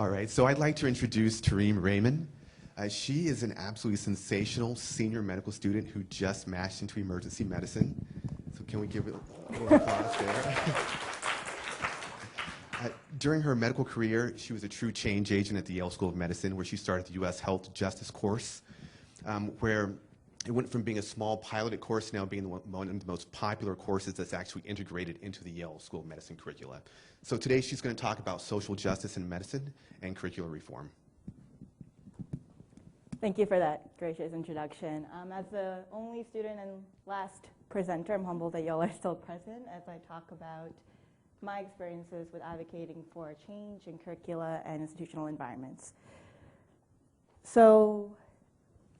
All right, so I'd like to introduce Tehreem Rehman. She is an absolutely sensational senior medical student who just matched into emergency medicine. So can we give it a little applause there? During her medical career, she was a true change agent at the Yale School of Medicine, where she started the U.S. Health Justice course, where it went from being a small piloted course to now being one of the most popular courses that's actually integrated into the Yale School of Medicine curricula. So today she's going to talk about social justice in medicine and curricular reform. Thank you for that gracious introduction. As the only student and last presenter, I'm humbled that y'all are still present as I talk about my experiences with advocating for change in curricula and institutional environments. So,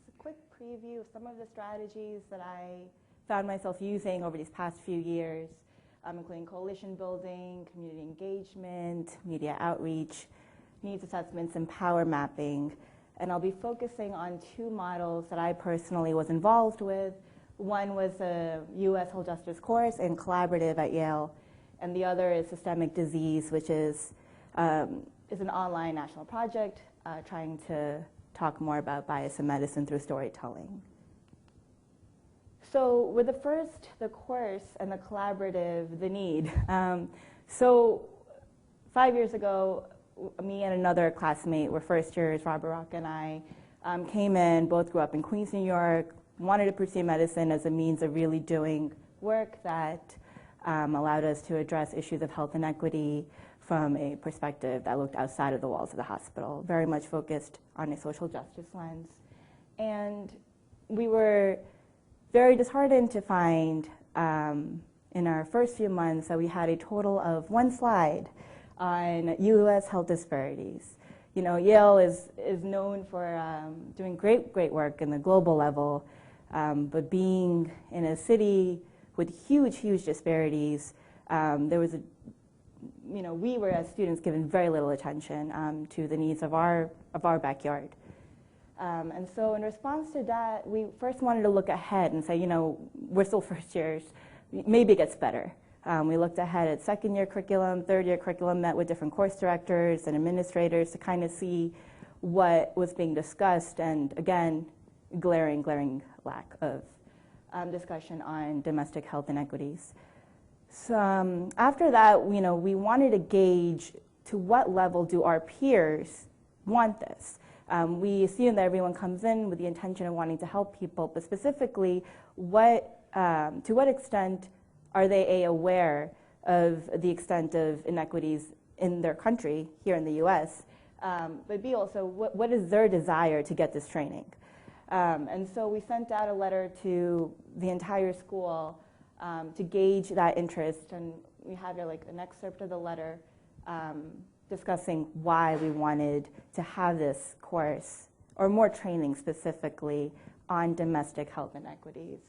a quick preview of some of the strategies that I found myself using over these past few years, including coalition building, community engagement, media outreach, needs assessments, and power mapping. And I'll be focusing on two models that I personally was involved with. One was a U.S. Health Justice course and collaborative at Yale, and the other is systemic disease, which is an online national project trying to talk more about bias in medicine through storytelling. So with the first, the course, and the collaborative, the need. So 5 years ago, me and another classmate were first years, Robert Rock and I, came in, both grew up in Queens, New York, wanted to pursue medicine as a means of really doing work that allowed us to address issues of health inequity from a perspective that looked outside of the walls of the hospital, very much focused on a social justice lens. And we were very disheartened to find in our first few months that we had a total of one slide on U.S. health disparities. You know, Yale is known for doing great work in the global level, but being in a city with huge disparities, there was we were as students given very little attention to the needs of our backyard. And so in response to that, we first wanted to look ahead and say, we're still first years, maybe it gets better. We looked ahead at second year curriculum, third year curriculum, met with different course directors and administrators to kind of see what was being discussed, and again, glaring lack of discussion on domestic health inequities. So after that, we wanted to gauge to what level do our peers want this. We assume that everyone comes in with the intention of wanting to help people, but specifically, to what extent are they aware of the extent of inequities in their country, here in the US, but B, also, what is their desire to get this training? And so we sent out a letter to the entire school to gauge that interest, and we have here like an excerpt of the letter discussing why we wanted to have this course, or more training specifically on domestic health inequities.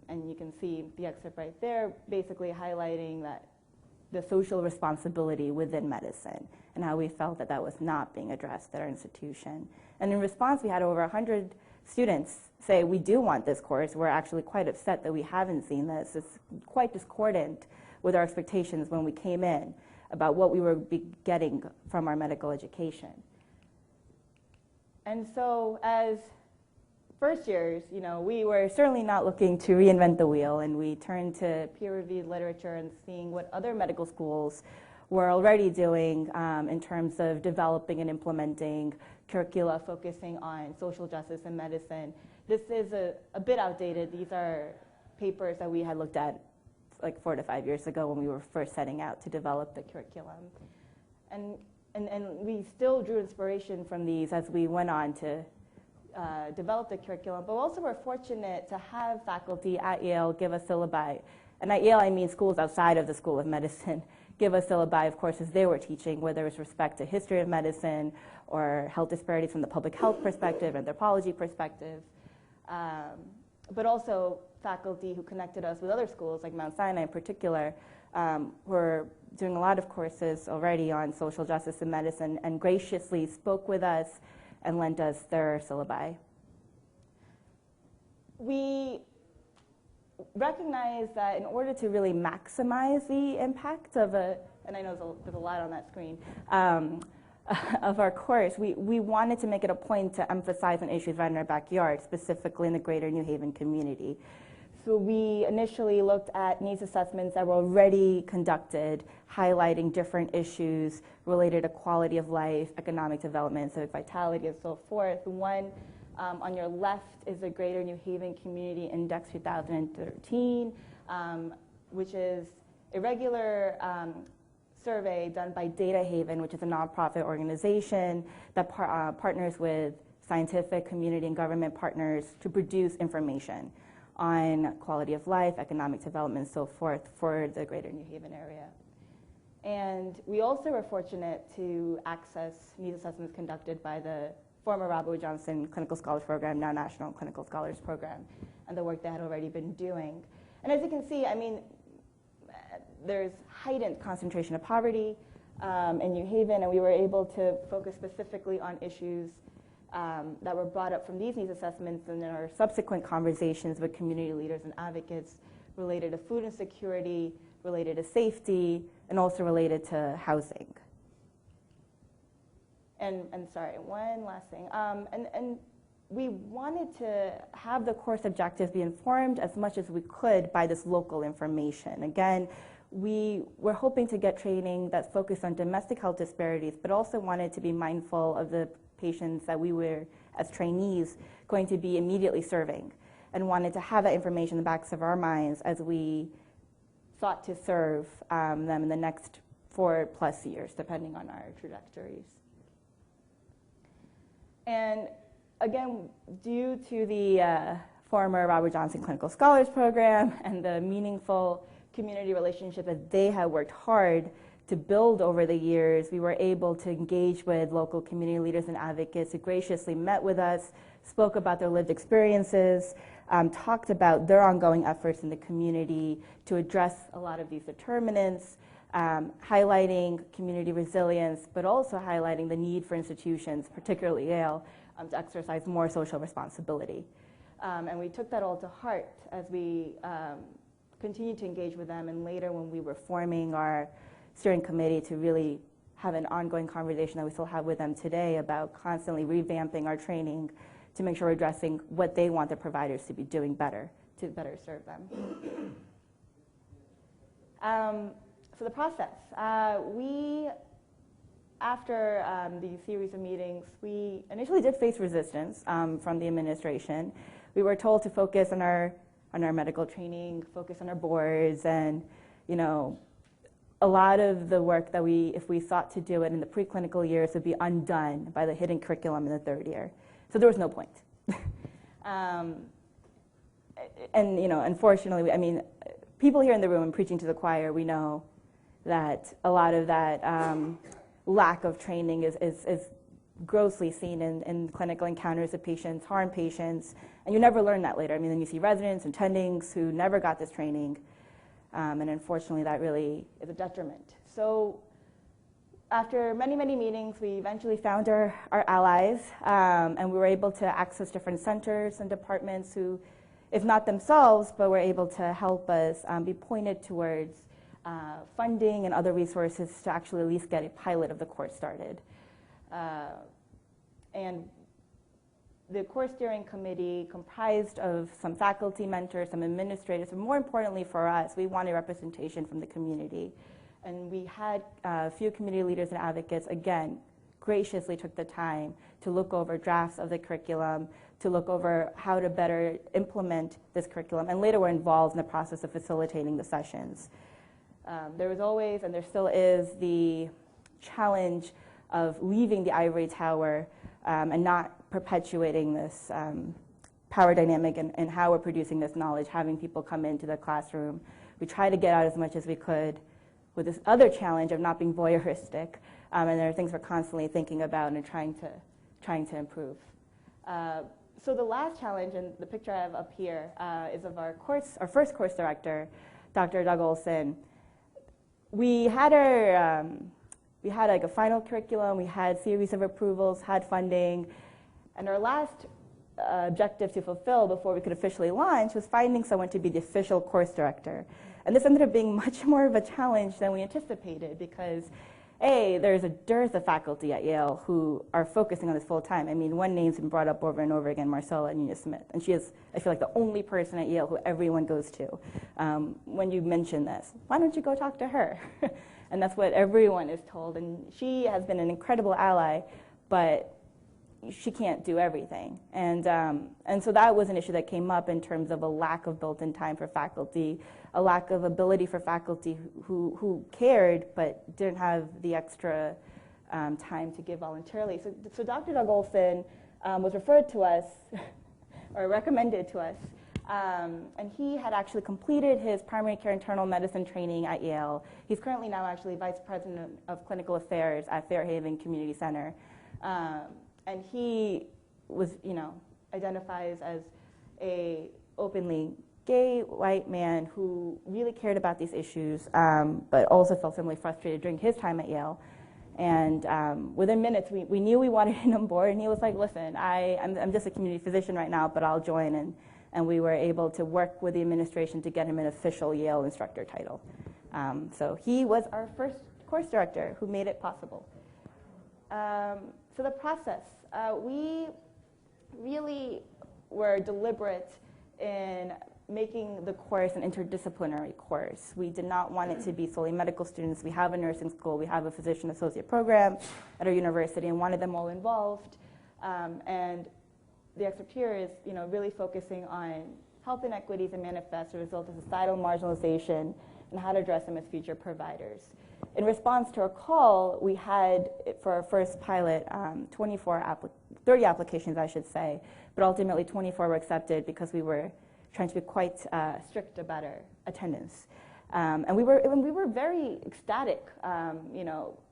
And you can see the excerpt right there, basically highlighting that the social responsibility within medicine and how we felt that that was not being addressed at our institution. And in response, we had over 100 students say, we do want this course. We're actually quite upset that we haven't seen this. It's quite discordant with our expectations when we came in about what we were getting from our medical education. And so as first years, we were certainly not looking to reinvent the wheel, and we turned to peer-reviewed literature and seeing what other medical schools were already doing in terms of developing and implementing curricula focusing on social justice in medicine. This is a bit outdated. These are papers that we had looked at like 4 to 5 years ago when we were first setting out to develop the curriculum. And we still drew inspiration from these as we went on to develop the curriculum, but also we're fortunate to have faculty at Yale give us syllabi. And at Yale, I mean schools outside of the School of Medicine, give us syllabi of courses they were teaching, whether it's respect to history of medicine or health disparities from the public health perspective, anthropology perspective, but also faculty who connected us with other schools, like Mount Sinai in particular, were doing a lot of courses already on social justice in medicine and graciously spoke with us and lent us their syllabi. We recognize that in order to really maximize the impact of and I know there's a lot on that screen, of our course, we wanted to make it a point to emphasize on issues right in our backyard, specifically in the greater New Haven community. So we initially looked at needs assessments that were already conducted, highlighting different issues related to quality of life, economic development, civic vitality, and so forth. One on your left is the Greater New Haven Community Index 2013, which is a regular survey done by Data Haven, which is a nonprofit organization that partners with scientific, community, and government partners to produce information on quality of life, economic development, and so forth for the greater New Haven area. And we also were fortunate to access needs assessments conducted by the former Robert Wood Johnson Clinical Scholars Program, now National Clinical Scholars Program, and the work they had already been doing. And as you can see, I mean, there's heightened concentration of poverty in New Haven, and we were able to focus specifically on issues that were brought up from these needs assessments and in our subsequent conversations with community leaders and advocates related to food insecurity, related to safety, and also related to housing. And sorry, one last thing. And we wanted to have the course objectives be informed as much as we could by this local information. Again, we were hoping to get training that's focused on domestic health disparities, but also wanted to be mindful of the patients that we were, as trainees, going to be immediately serving, and wanted to have that information in the backs of our minds as we sought to serve them in the next 4+ years, depending on our trajectories. And again, due to the former Robert Johnson Clinical Scholars Program and the meaningful community relationship that they have worked hard to build over the years, we were able to engage with local community leaders and advocates who graciously met with us, spoke about their lived experiences, talked about their ongoing efforts in the community to address a lot of these determinants, highlighting community resilience, but also highlighting the need for institutions, particularly Yale, to exercise more social responsibility. And we took that all to heart as we continued to engage with them, and later when we were forming our steering committee to really have an ongoing conversation that we still have with them today about constantly revamping our training to make sure we're addressing what they want the providers to be doing better, to better serve them. So the process. After the series of meetings, we initially did face resistance from the administration. We were told to focus on our medical training, focus on our boards, and a lot of the work that if we sought to do it in the preclinical years, would be undone by the hidden curriculum in the 3rd year. So there was no point. And unfortunately, I mean, people here in the room, and preaching to the choir, we know that a lot of that lack of training is grossly seen in clinical encounters with patients, harm patients, and you never learn that later. I mean, then you see residents and attendings who never got this training, and unfortunately that really is a detriment. So after many, many meetings, we eventually found our allies, and we were able to access different centers and departments who, if not themselves, but were able to help us be pointed towards funding and other resources to actually at least get a pilot of the course started. And the course steering committee comprised of some faculty mentors, some administrators, and more importantly for us, we wanted representation from the community. And we had a few community leaders and advocates, again, graciously took the time to look over drafts of the curriculum, to look over how to better implement this curriculum, and later were involved in the process of facilitating the sessions. There was always, and there still is, the challenge of leaving the ivory tower and not perpetuating this power dynamic and how we're producing this knowledge, having people come into the classroom. We try to get out as much as we could with this other challenge of not being voyeuristic, and there are things we're constantly thinking about and trying to improve. So the last challenge, and the picture I have up here, is of our first course director, Dr. Doug Olson. We had like a final curriculum, we had series of approvals, had funding, and our last objective to fulfill before we could officially launch was finding someone to be the official course director. And this ended up being much more of a challenge than we anticipated, because there's a dearth of faculty at Yale who are focusing on this full time. I mean, one name's been brought up over and over again, Marcella Nunez-Smith, and she is, I feel like, the only person at Yale who everyone goes to when you mention this. Why don't you go talk to her? And that's what everyone is told, and she has been an incredible ally, but she can't do everything. And so that was an issue that came up in terms of a lack of built-in time for faculty, a lack of ability for faculty who cared but didn't have the extra time to give voluntarily. So Dr. Doug Olson was referred to us, or recommended to us, and he had actually completed his primary care internal medicine training at Yale. He's currently now actually Vice President of Clinical Affairs at Fairhaven Community Center. And he was, identifies as a openly gay white man who really cared about these issues, but also felt similarly frustrated during his time at Yale. And within minutes, we knew we wanted him on board, and he was like, listen, I'm just a community physician right now, but I'll join. And we were able to work with the administration to get him an official Yale instructor title. So he was our first course director who made it possible. So the process, we really were deliberate in making the course an interdisciplinary course. We did not want it to be solely medical students. We have a nursing school, we have a physician associate program at our university, and wanted them all involved. And the excerpt here is, really focusing on health inequities and manifest as a result of societal marginalization and how to address them as future providers. In response to our call, we had, for our first pilot, 30 applications, I should say, but ultimately 24 were accepted because we were trying to be quite strict about our attendance. And we were very ecstatic.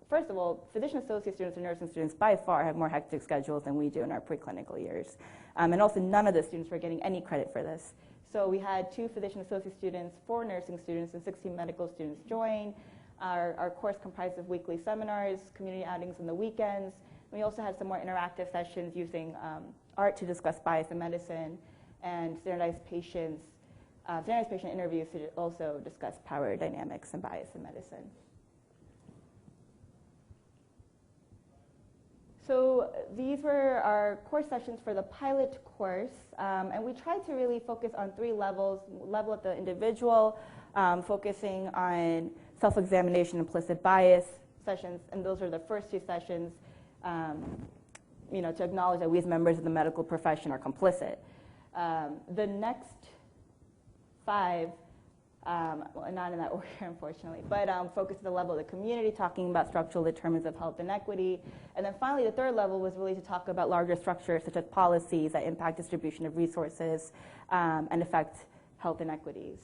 First of all, physician associate students and nursing students by far have more hectic schedules than we do in our preclinical years. And also none of the students were getting any credit for this. So we had 2 physician associate students, 4 nursing students, and 16 medical students join. Our course comprised of weekly seminars, community outings on the weekends. We also had some more interactive sessions using art to discuss bias in medicine, and standardized patient interviews to also discuss power dynamics and bias in medicine. So these were our course sessions for the pilot course, and we tried to really focus on 3 levels. Level at the individual, focusing on self-examination, implicit bias sessions, and those are the first 2 sessions, to acknowledge that we as members of the medical profession are complicit. The next 5, well, not in that order, unfortunately, but focus at the level of the community, talking about structural determinants of health inequity. And then finally, the 3rd level was really to talk about larger structures, such as policies that impact distribution of resources and affect health inequities.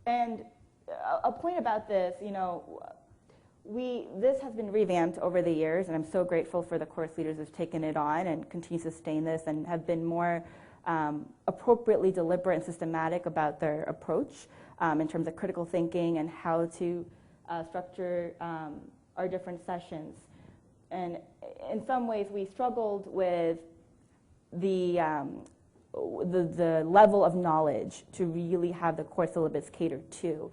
And a point about this, this has been revamped over the years, and I'm so grateful for the course leaders who've taken it on and continue to sustain this and have been more appropriately deliberate and systematic about their approach in terms of critical thinking and how to structure our different sessions. And in some ways, we struggled with the level of knowledge to really have the course syllabus catered to.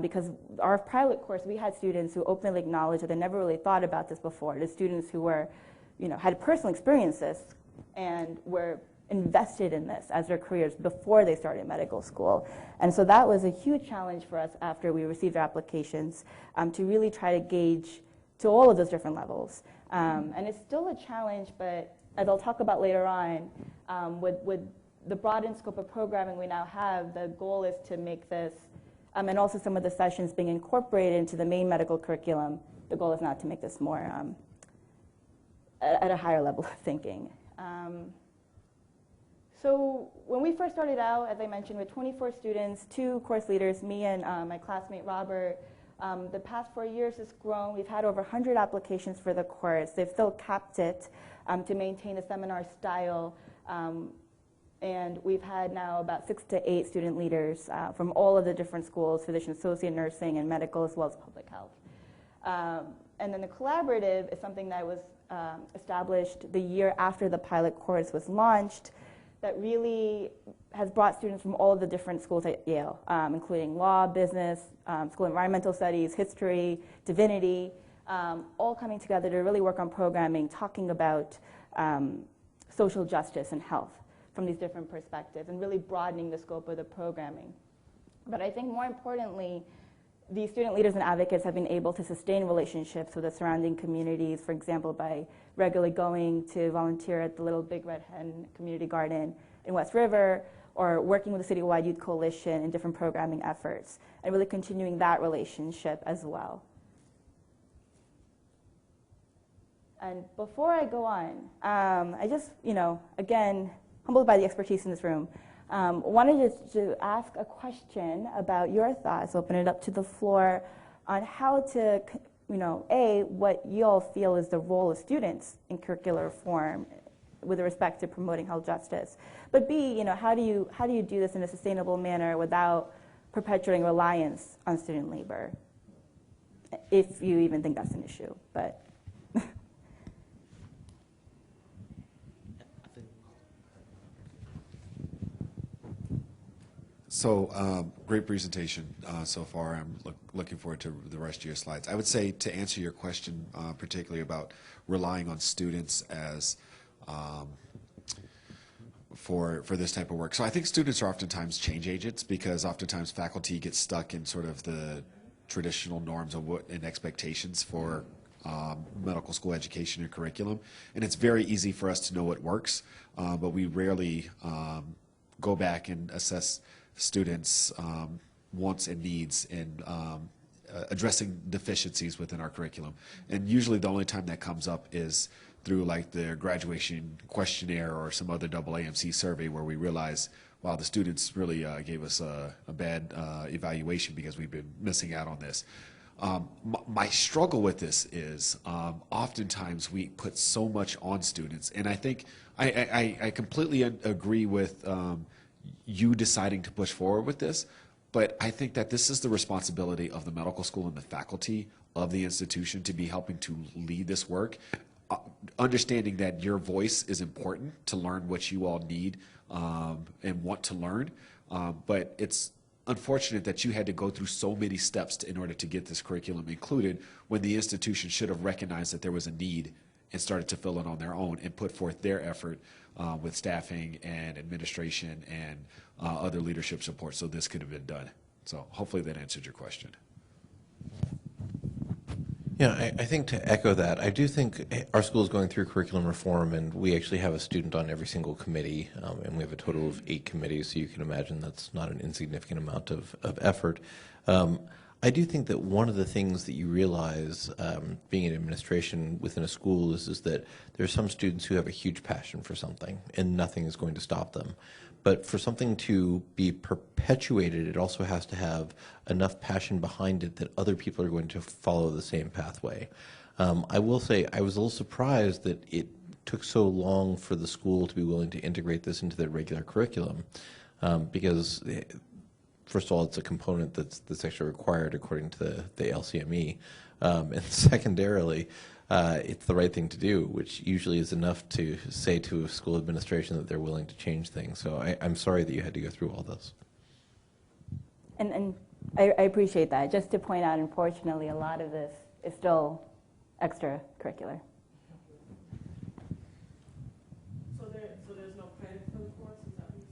Because our pilot course, we had students who openly acknowledged that they never really thought about this before. The students who were, had personal experiences and were invested in this as their careers before they started medical school. And so that was a huge challenge for us after we received our applications to really try to gauge to all of those different levels. And it's still a challenge, but as I'll talk about later on, with the broadened scope of programming we now have, the goal is to make this, and also some of the sessions being incorporated into the main medical curriculum, the goal is now to make this more at a higher level of thinking. So when we first started out, as I mentioned, with 24 students, 2 course leaders, me and my classmate Robert, the past 4 years has grown. We've had over 100 applications for the course. They've still capped it to maintain the seminar style. And we've had now about 6 to 8 student leaders from all of the different schools, physician associate, nursing, and medical, as well as public health. And then the collaborative is something that was established the year after the pilot course was launched, that really has brought students from all of the different schools at Yale, including law, business, school environmental studies, history, divinity, all coming together to really work on programming, talking about social justice and health from these different perspectives, and really broadening the scope of the programming. But I think more importantly, the student leaders and advocates have been able to sustain relationships with the surrounding communities, for example, by regularly going to volunteer at the Little Big Red Hen Community Garden in West River, or working with the Citywide Youth Coalition in different programming efforts, and really continuing that relationship as well. And before I go on, I just, again, humbled by the expertise in this room, wanted to ask a question about your thoughts, open it up to the floor, on how to, A, what you all feel is the role of students in curricular reform with respect to promoting health justice, but B, how do you do this in a sustainable manner without perpetuating reliance on student labor, if you even think that's an issue, but. So great presentation so far. I'm looking forward to the rest of your slides. I would say, to answer your question, particularly about relying on students as for this type of work. So I think students are oftentimes change agents, because oftentimes faculty get stuck in sort of the traditional norms and expectations for medical school education and curriculum. And it's very easy for us to know what works, but we rarely go back and assess students' wants and needs and addressing deficiencies within our curriculum. And usually the only time that comes up is through like the graduation questionnaire or some other AAMC survey, where we realize, wow, the students really gave us a bad evaluation because we've been missing out on this. My struggle with this is oftentimes we put so much on students, and I think I completely agree with you deciding to push forward with this, but I think that this is the responsibility of the medical school and the faculty of the institution to be helping to lead this work, understanding that your voice is important to learn what you all need and want to learn, but it's unfortunate that you had to go through so many steps in order to get this curriculum included, when the institution should have recognized that there was a need and started to fill it on their own and put forth their effort with staffing and administration and other leadership support, so this could have been done. So hopefully that answered your question. Yeah, I think to echo that, I do think our school is going through curriculum reform, and we actually have a student on every single committee, and we have a total of 8 committees, so you can imagine that's not an insignificant amount of effort. I do think that one of the things that you realize being in administration within a school is that there are some students who have a huge passion for something, and nothing is going to stop them. But for something to be perpetuated, it also has to have enough passion behind it that other people are going to follow the same pathway. I will say I was a little surprised that it took so long for the school to be willing to integrate this into their regular curriculum, because first of all, it's a component that's actually required according to the LCME, and secondarily, it's the right thing to do, which usually is enough to say to a school administration that they're willing to change things. So I'm sorry that you had to go through all this. And I appreciate that. Just to point out, unfortunately, a lot of this is still extracurricular. So there's no credit for the course? Is that what you're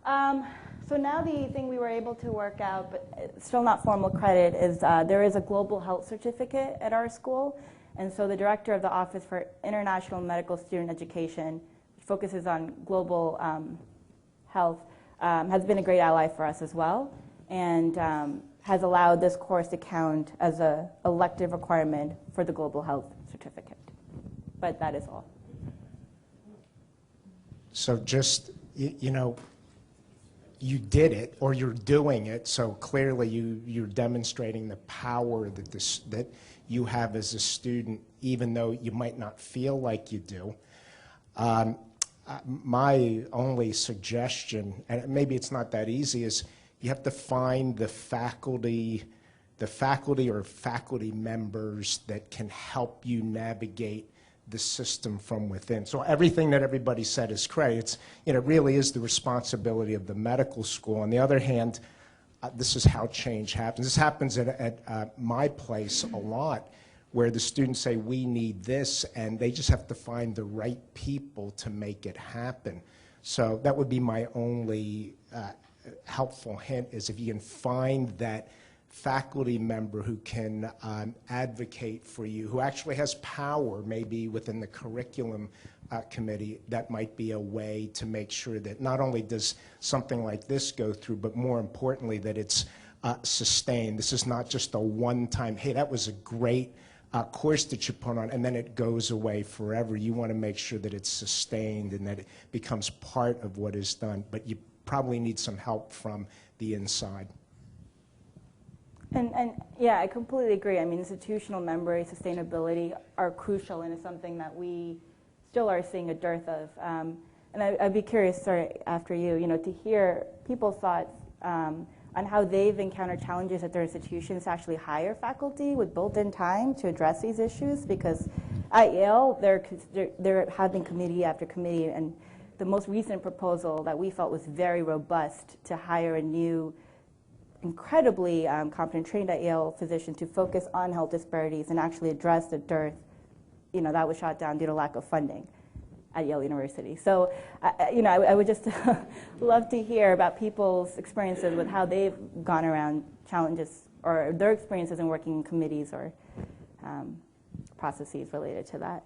saying? So now the thing we were able to work out, but still not formal credit, is there is a global health certificate at our school. And so the director of the Office for International Medical Student Education, which focuses on global health, has been a great ally for us as well, and has allowed this course to count as an elective requirement for the global health certificate. But that is all. So just, you did it, or you're doing it, so clearly you're demonstrating the power that you have as a student, even though you might not feel like you do. My only suggestion, and maybe it's not that easy, is you have to find the faculty or faculty members that can help you navigate the system from within. So everything that everybody said is correct. It really is the responsibility of the medical school. On the other hand, this is how change happens. This happens at my place a lot, where the students say, we need this, and they just have to find the right people to make it happen. So that would be my only helpful hint, is if you can find that faculty member who can advocate for you, who actually has power maybe within the curriculum committee, that might be a way to make sure that not only does something like this go through, but more importantly, that it's sustained. This is not just a one-time, hey, that was a great course that you put on, and then it goes away forever. You want to make sure that it's sustained and that it becomes part of what is done, but you probably need some help from the inside. And yeah, I completely agree. I mean, institutional memory, sustainability are crucial, and it's something that we still are seeing a dearth of. And I'd be curious, sorry, after you, to hear people's thoughts on how they've encountered challenges at their institutions to actually hire faculty with built-in time to address these issues. Because at Yale, they're having committee after committee, and the most recent proposal that we felt was very robust to hire a new incredibly competent, trained at Yale physician to focus on health disparities and actually address the dearth, that was shot down due to lack of funding at Yale University. So, I would just love to hear about people's experiences with how they've gone around challenges or their experiences in working in committees or processes related to that.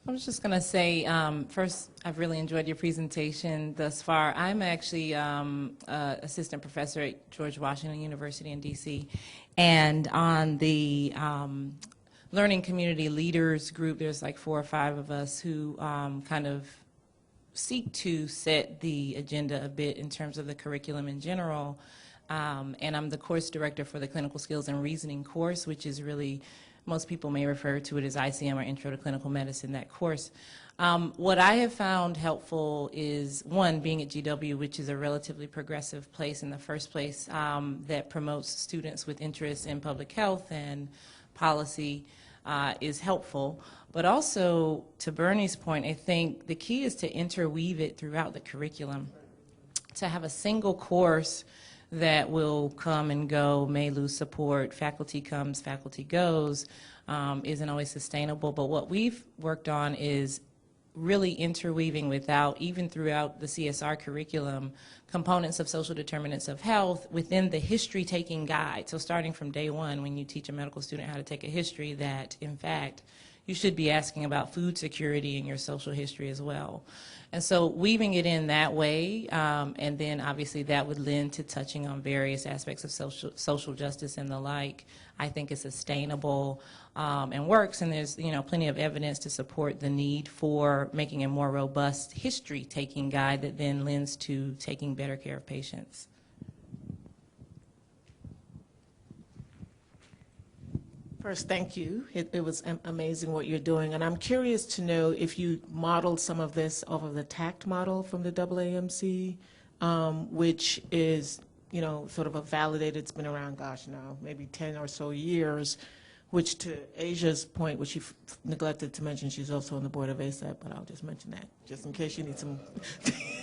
I was just going to say, first, I've really enjoyed your presentation thus far. I'm actually assistant professor at George Washington University in D.C. And on the Learning Community Leaders group, there's like 4 or 5 of us who kind of seek to set the agenda a bit in terms of the curriculum in general. And I'm the course director for the Clinical Skills and Reasoning course, which is really, most people may refer to it as ICM or Intro to Clinical Medicine, that course. What I have found helpful is, one, being at GW, which is a relatively progressive place in the first place, that promotes students with interest in public health and policy, is helpful. But also, to Bernie's point, I think the key is to interweave it throughout the curriculum. To have a single course that will come and go, may lose support, faculty comes, faculty goes, isn't always sustainable. But what we've worked on is really interweaving even throughout the CSR curriculum, components of social determinants of health within the history-taking guide. So starting from day one, when you teach a medical student how to take a history, that, in fact, you should be asking about food security in your social history as well. And so weaving it in that way, and then obviously that would lend to touching on various aspects of social justice and the like, I think is sustainable and works. And there's plenty of evidence to support the need for making a more robust history-taking guide that then lends to taking better care of patients. First, thank you. It was amazing what you're doing. And I'm curious to know if you modeled some of this off of the TACT model from the AAMC, which is, sort of a validated, it's been around, gosh, now, maybe 10 or so years, which to Asia's point, which she neglected to mention, she's also on the board of ASAP, but I'll just mention that, just in case you need some,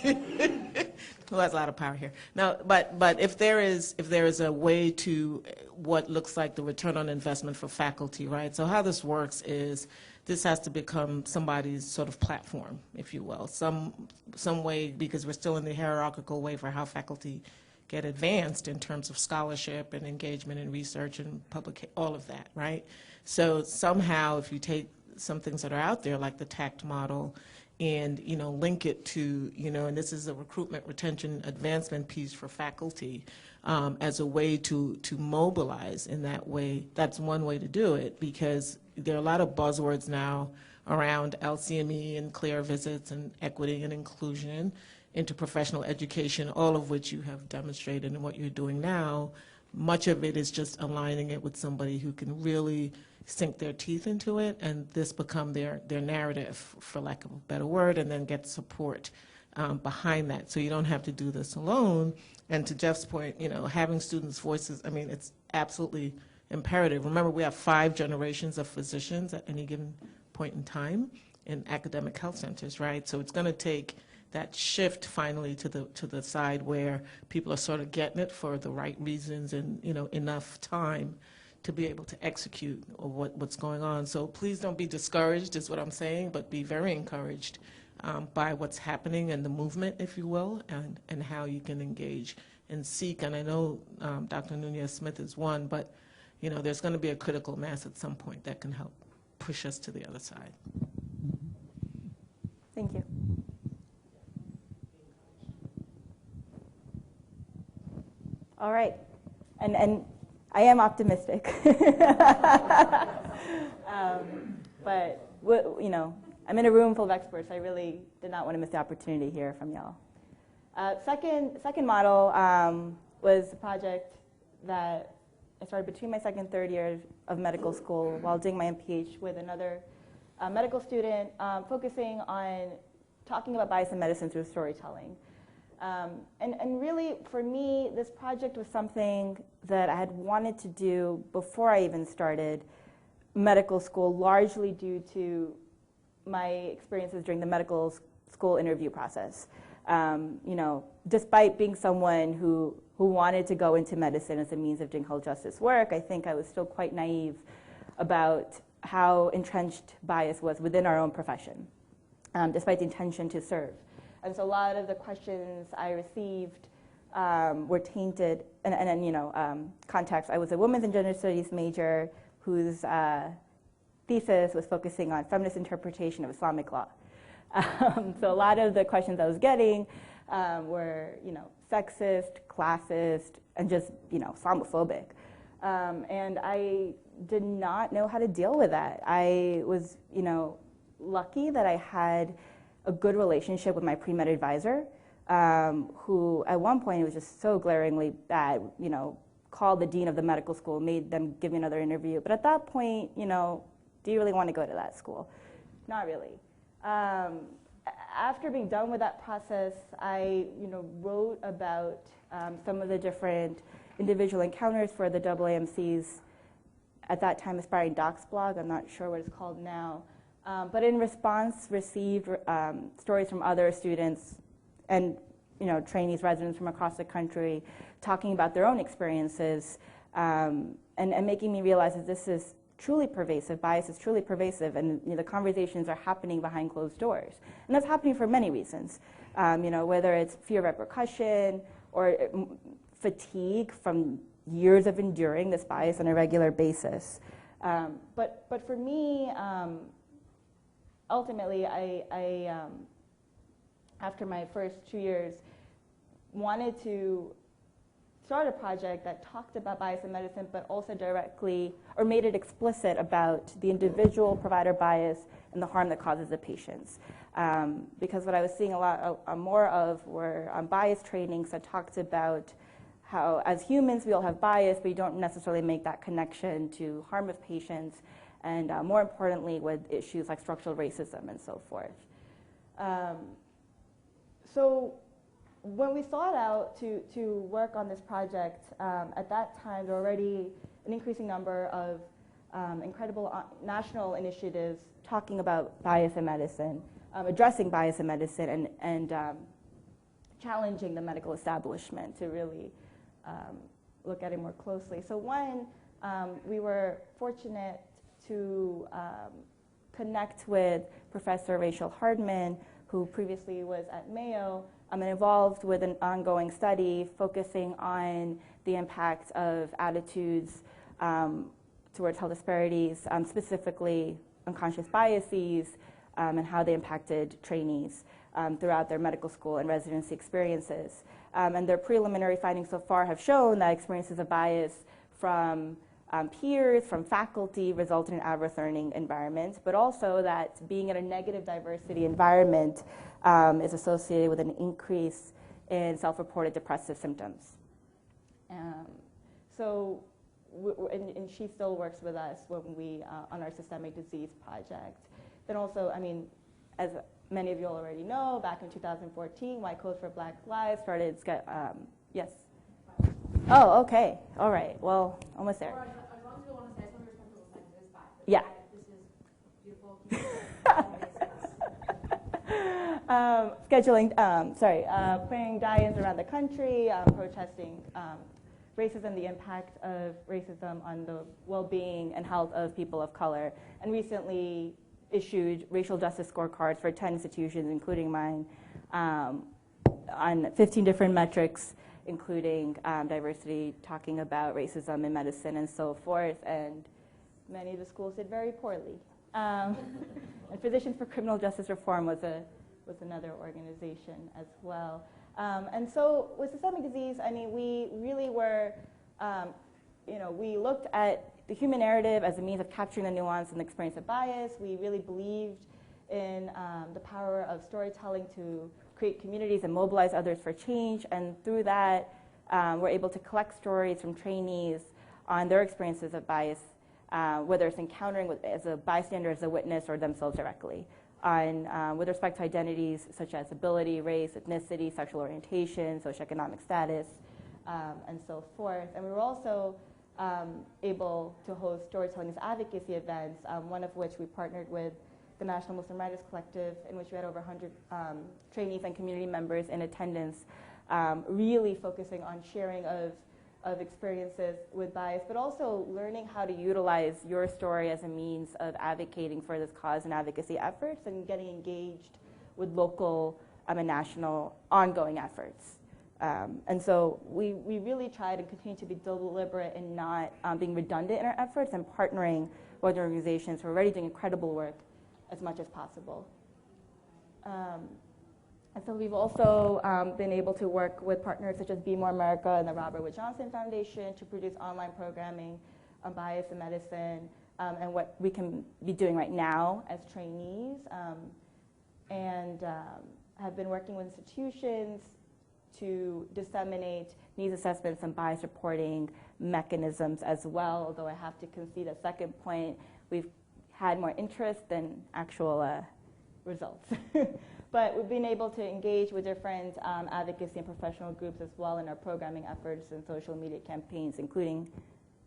who has a lot of power here. No, but if there is a way to what looks like the return on investment for faculty, right? So how this works is this has to become somebody's sort of platform, if you will, some way, because we're still in the hierarchical way for how faculty get advanced in terms of scholarship and engagement in research and public, all of that, right? So somehow if you take some things that are out there like the TACT model and, link it to, and this is a recruitment, retention, advancement piece for faculty as a way to mobilize in that way, that's one way to do it, because there are a lot of buzzwords now around LCME and clear visits and equity and inclusion, interprofessional education, all of which you have demonstrated in what you're doing now. Much of it is just aligning it with somebody who can really sink their teeth into it and this become their narrative, for lack of a better word, and then get support behind that. So you don't have to do this alone. And to Jeff's point, having students' voices, I mean, it's absolutely imperative. Remember, we have 5 generations of physicians at any given point in time in academic health centers, right? So it's going to take that shift finally to the side where people are sort of getting it for the right reasons and enough time to be able to execute what's going on. So please don't be discouraged, is what I'm saying, but be very encouraged by what's happening and the movement, if you will, and how you can engage and seek. And I know Dr. Nunez-Smith is one, but there's going to be a critical mass at some point that can help push us to the other side. Thank you. All right, and I am optimistic, but I'm in a room full of experts. I really did not want to miss the opportunity to hear from y'all. Second model was a project that I started between my second and third year of medical school while doing my MPH with another medical student, focusing on talking about bias in medicine through storytelling. And really, for me, this project was something that I had wanted to do before I even started medical school, largely due to my experiences during the medical school interview process. Despite being someone who wanted to go into medicine as a means of doing health justice work, I think I was still quite naive about how entrenched bias was within our own profession, despite the intention to serve. And so a lot of the questions I received were tainted, and context. I was a women's and gender studies major whose thesis was focusing on feminist interpretation of Islamic law. So a lot of the questions I was getting were, sexist, classist, and just, Islamophobic. And I did not know how to deal with that. I was, lucky that I had a good relationship with my pre-med advisor, who at one point, it was just so glaringly bad, called the dean of the medical school, made them give me another interview. But at that point, do you really want to go to that school? Not really. After being done with that process, I wrote about some of the different individual encounters for the AAMC's, at that time, Aspiring Docs blog. I'm not sure what it's called now. But in response, received stories from other students and trainees, residents from across the country, talking about their own experiences, and making me realize that this is truly pervasive. Bias is truly pervasive, and the conversations are happening behind closed doors. And that's happening for many reasons, whether it's fear of repercussion or fatigue from years of enduring this bias on a regular basis. But for me, ultimately, I after my first 2 years, wanted to start a project that talked about bias in medicine, but also directly, or made it explicit about the individual provider bias and the harm that causes the patients. Because what I was seeing a lot more of were bias trainings that talked about how, as humans, we all have bias, but you don't necessarily make that connection to harm of patients, and more importantly, with issues like structural racism and so forth. So when we sought out to work on this project, at that time, there were already an increasing number of incredible national initiatives talking about bias in medicine, addressing bias in medicine, and challenging the medical establishment to really look at it more closely. So one, we were fortunate to connect with Professor Rachel Hardman, who previously was at Mayo, and involved with an ongoing study focusing on the impact of attitudes towards health disparities, specifically unconscious biases, and how they impacted trainees throughout their medical school and residency experiences. And their preliminary findings so far have shown that experiences of bias from peers, from faculty, result in adverse learning environments, but also that being in a negative diversity environment is associated with an increase in self-reported depressive symptoms. And she still works with us when we, on our systemic disease project. Then also, as many of you already know, back in 2014, White Coats for Black Lives started, yes? Oh, okay, all right, well, almost there. As long as you want to say, I just want to respect people's time, this is fine. Yeah. This is beautiful. Scheduling, putting die-ins around the country, protesting Racism, the impact of racism on the well-being and health of people of color, and recently issued racial justice scorecards for 10 institutions, including mine, on 15 different metrics, including diversity, talking about racism in medicine and so forth, and many of the schools did very poorly. And Physicians for Criminal Justice Reform was another organization as well. And so with systemic disease, I mean, we really were, we looked at the human narrative as a means of capturing the nuance and the experience of bias. We really believed in the power of storytelling to create communities and mobilize others for change. And through that, we're able to collect stories from trainees on their experiences of bias, whether it's encountering as a bystander, as a witness, or themselves directly. With respect to identities such as ability, race, ethnicity, sexual orientation, socioeconomic status, and so forth. And we were also able to host storytelling as advocacy events, one of which we partnered with the National Muslim Writers Collective, in which we had over 100 trainees and community members in attendance, really focusing on sharing of experiences with bias, but also learning how to utilize your story as a means of advocating for this cause and advocacy efforts and getting engaged with local and national ongoing efforts. And so we really tried and continue to be deliberate in not being redundant in our efforts and partnering with organizations who are already doing incredible work as much as possible. And so we've also been able to work with partners such as Be More America and the Robert Wood Johnson Foundation to produce online programming on bias in medicine and what we can be doing right now as trainees, and have been working with institutions to disseminate needs assessments and bias reporting mechanisms as well, although I have to concede a second point, we've had more interest than actual results. But we've been able to engage with different advocacy and professional groups as well in our programming efforts and social media campaigns, including,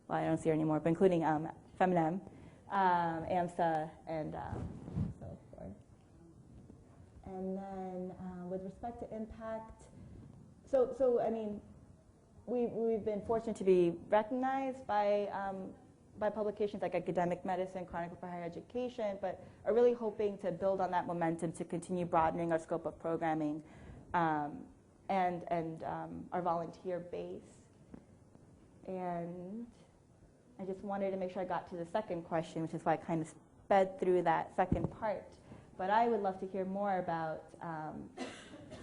well, I don't see her anymore, but including Feminem, AMSA, and so forth. And then with respect to impact, so I mean, we've been fortunate to be recognized by publications like Academic Medicine, Chronicle for Higher Education, but are really hoping to build on that momentum to continue broadening our scope of programming and our volunteer base. And I just wanted to make sure I got to the second question, which is why I kind of sped through that second part. But I would love to hear more about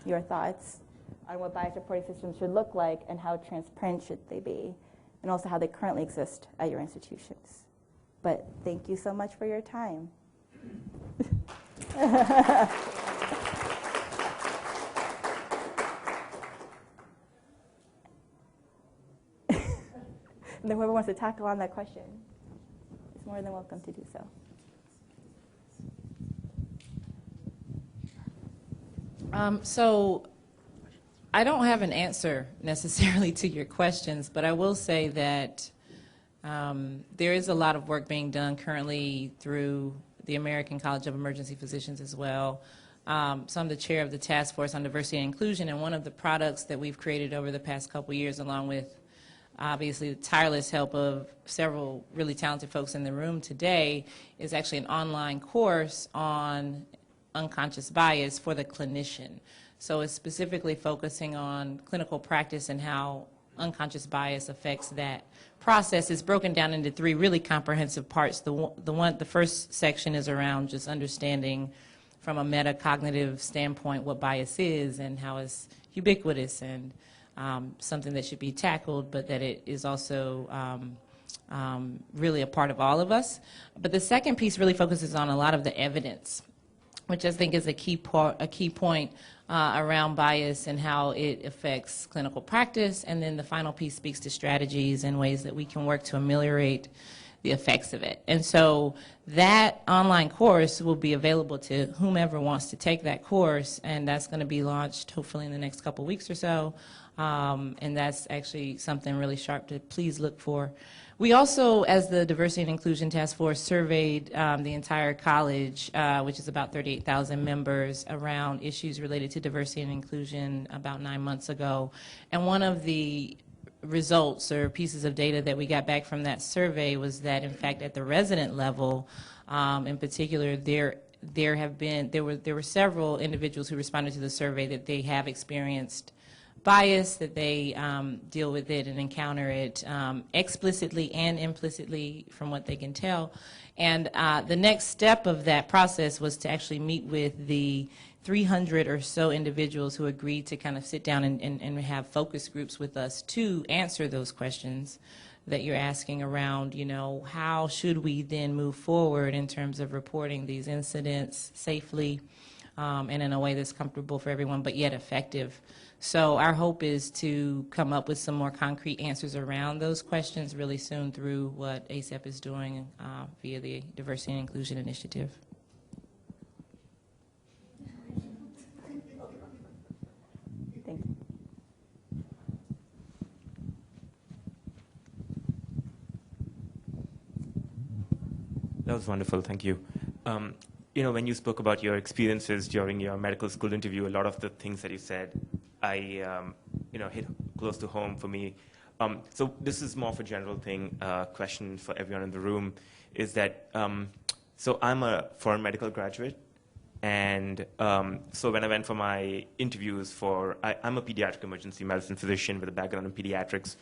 your thoughts on what bias reporting systems should look like and how transparent should they be, and also how they currently exist at your institutions. But thank you so much for your time. And then whoever wants to tackle on that question is more than welcome to do so. So I don't have an answer necessarily to your questions, but I will say that there is a lot of work being done currently through the American College of Emergency Physicians as well. So I'm the chair of the Task Force on Diversity and Inclusion, and one of the products that we've created over the past couple years, along with obviously the tireless help of several really talented folks in the room today, is actually an online course on unconscious bias for the clinician. So it's specifically focusing on clinical practice and how unconscious bias affects that process. It's broken down into three really comprehensive parts. The first section is around just understanding from a metacognitive standpoint what bias is and how it's ubiquitous and something that should be tackled, but that it is also really a part of all of us. But the second piece really focuses on a lot of the evidence, which I think is a key point around bias and how it affects clinical practice. And then the final piece speaks to strategies and ways that we can work to ameliorate the effects of it. And so that online course will be available to whomever wants to take that course, and that's going to be launched hopefully in the next couple weeks or so. And that's actually something really sharp to please look for. We also, as the Diversity and Inclusion Task Force, surveyed the entire college, which is about 38,000 members, around issues related to diversity and inclusion about 9 months ago. And one of the results or pieces of data that we got back from that survey was that, in fact, at the resident level, in particular, there were several individuals who responded to the survey that they have experienced bias, that they deal with it and encounter it explicitly and implicitly from what they can tell. And the next step of that process was to actually meet with the 300 or so individuals who agreed to kind of sit down and have focus groups with us to answer those questions that you're asking around, you know, how should we then move forward in terms of reporting these incidents safely and in a way that's comfortable for everyone, but yet effective. So our hope is to come up with some more concrete answers around those questions really soon through what ACEP is doing via the Diversity and Inclusion Initiative. Thank you. That was wonderful. Thank you. You know, when you spoke about your experiences during your medical school interview, a lot of the things that you said, you know, hit close to home for me. So this is more of a general thing, question for everyone in the room, is that, so I'm a foreign medical graduate, and so when I went for my interviews I'm a pediatric emergency medicine physician with a background in pediatrics.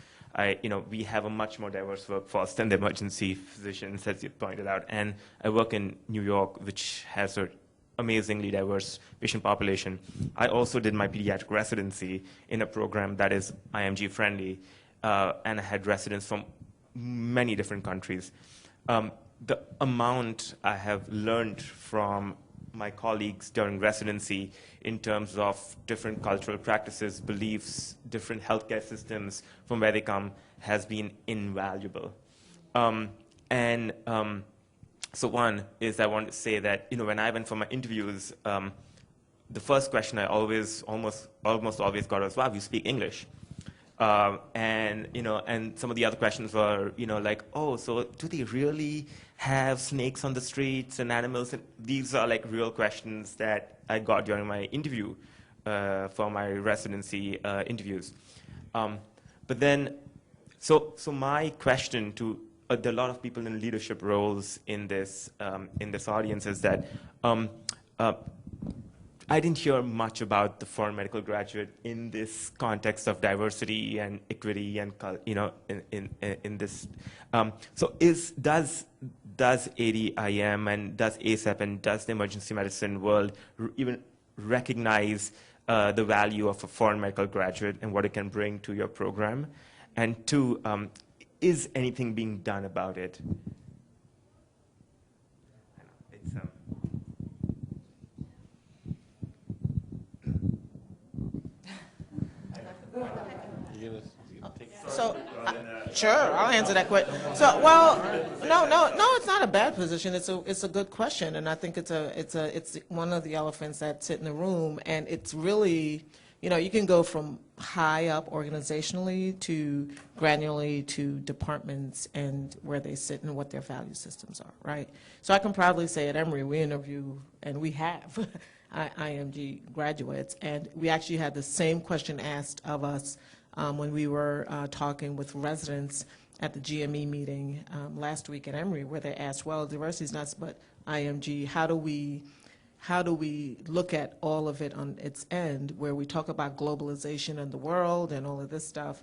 You know, we have a much more diverse workforce than the emergency physicians, as you pointed out. And I work in New York, which has an amazingly diverse patient population. I also did my pediatric residency in a program that is IMG friendly, and I had residents from many different countries. The amount I have learned from my colleagues during residency in terms of different cultural practices, beliefs, different healthcare systems from where they come has been invaluable. So one is I want to say that, you know, when I went for my interviews, the first question I almost always got was, wow, you speak English. And, you know, and some of the other questions were, you know, like, oh, so do they really have snakes on the streets and animals? And these are like real questions that I got during my interview for my residency interviews. But then, so my question to a lot of people in leadership roles in this audience is that I didn't hear much about the foreign medical graduate in this context of diversity and equity and, you know, in this. So does ADIM and does ACEP and does the emergency medicine world even recognize the value of a foreign medical graduate and what it can bring to your program? And two, is anything being done about it? It's, So, sure, I'll answer that quick. So, well, no, it's not a bad position. It's a good question, and I think it's one of the elephants that sit in the room, and it's really, you know, you can go from high up organizationally to granularly to departments and where they sit and what their value systems are, right? So I can proudly say at Emory we interview, and we have IMG graduates, and we actually had the same question asked of us when we were talking with residents at the GME meeting last week at Emory, where they asked, well, diversity is not but IMG, how do we look at all of it on its end, where we talk about globalization and the world and all of this stuff,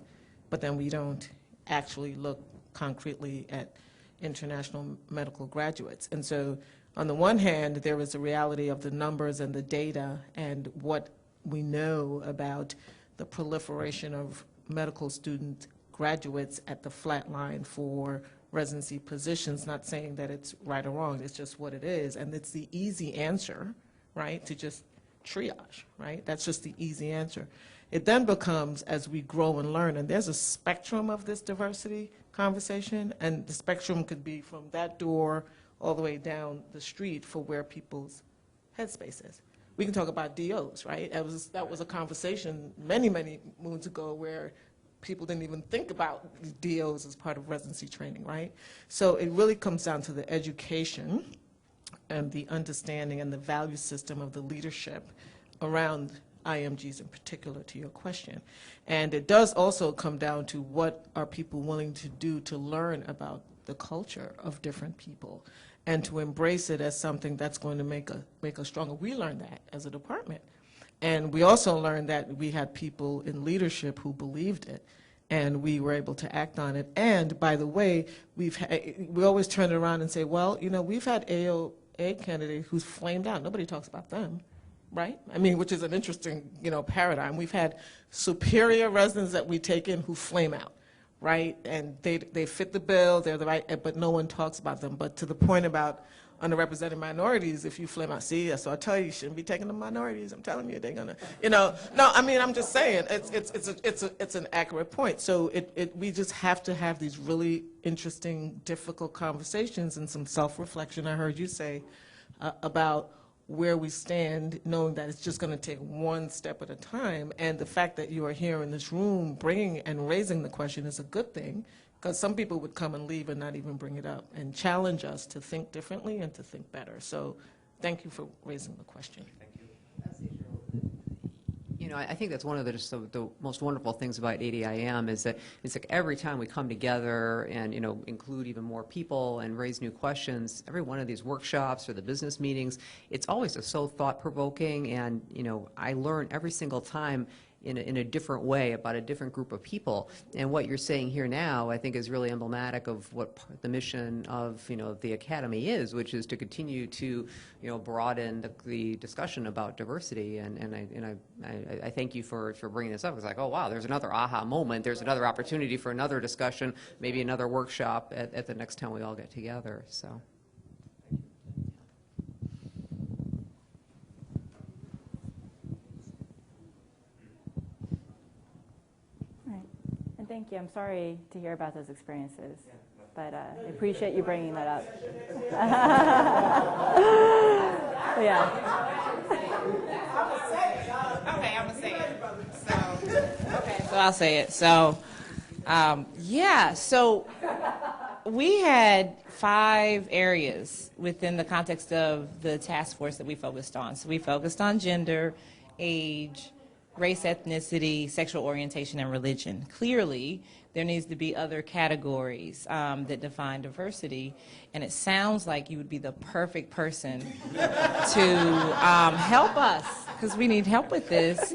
but then we don't actually look concretely at international medical graduates. And so on the one hand, there is a reality of the numbers and the data and what we know about the proliferation of medical student graduates at the flat line for residency positions, not saying that it's right or wrong, it's just what it is. And it's the easy answer, right, to just triage, right? That's just the easy answer. It then becomes, as we grow and learn, and there's a spectrum of this diversity conversation, and the spectrum could be from that door all the way down the street for where people's headspace is. We can talk about DOs, right? That was a conversation many, many moons ago where people didn't even think about DOs as part of residency training, right? So it really comes down to the education and the understanding and the value system of the leadership around IMGs in particular, to your question. And it does also come down to what are people willing to do to learn about the culture of different people and to embrace it as something that's going to make us stronger. We learned that as a department. And we also learned that we had people in leadership who believed it, and we were able to act on it. And by the way, we always turn it around and say, well, you know, we've had AOA candidates who's flamed out. Nobody talks about them, right? I mean, which is an interesting, you know, paradigm. We've had superior residents that we take in who flame out, right? And they fit the bill, they're the right, but no one talks about them. But to the point about underrepresented minorities, if you flame out, see, so I tell you, you shouldn't be taking the minorities. I'm telling you, they're gonna, you know. No, I mean, I'm just saying, it's an accurate point. So we just have to have these really interesting, difficult conversations and some self-reflection. I heard you say about where we stand, knowing that it's just going to take one step at a time. And the fact that you are here in this room bringing and raising the question is a good thing, because some people would come and leave and not even bring it up and challenge us to think differently and to think better. So thank you for raising the question. Thank you. You know, I think that's one of the most wonderful things about ADIM is that it's like every time we come together and, you know, include even more people and raise new questions, every one of these workshops or the business meetings, it's always so thought-provoking, and, you know, I learn every single time in a different way about a different group of people. And what you're saying here now, I think, is really emblematic of what the mission of, you know, the Academy is, which is to continue to, you know, broaden the discussion about diversity. And I thank you for bringing this up. It's like, oh wow, there's another aha moment. There's another opportunity for another discussion, maybe another workshop at the next time we all get together. So. Thank you. I'm sorry to hear about those experiences, but I appreciate you bringing that up. Yeah. Okay, I'm gonna say it. So I'll say it. So, yeah. So we had 5 areas within the context of the task force that we focused on. So we focused on gender, age, race, ethnicity, sexual orientation, and religion. Clearly, there needs to be other categories that define diversity, and it sounds like you would be the perfect person to help us, because we need help with this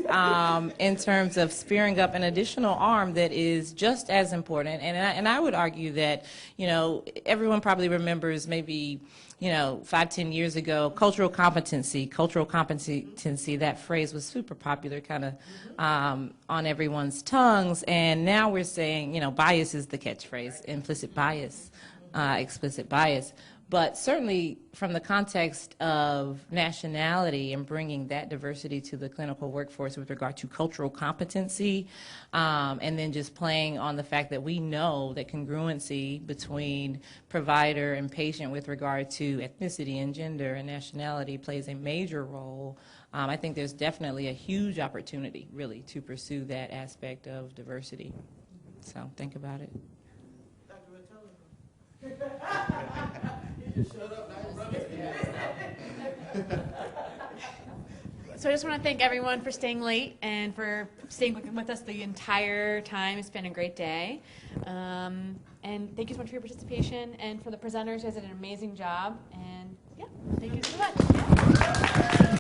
in terms of spearing up an additional arm that is just as important. And I would argue that, you know, everyone probably remembers maybe, you know, 5-10 years ago, cultural competency, that phrase was super popular, kind of on everyone's tongues. And now we're saying, you know, bias is the catchphrase, implicit bias, explicit bias. But certainly from the context of nationality and bringing that diversity to the clinical workforce with regard to cultural competency, and then just playing on the fact that we know that congruency between provider and patient with regard to ethnicity and gender and nationality plays a major role. I think there's definitely a huge opportunity, really, to pursue that aspect of diversity. So think about it. So I just want to thank everyone for staying late and for staying with us the entire time. It's been a great day. And thank you so much for your participation. And for the presenters, you guys did an amazing job. And yeah, thank you so much.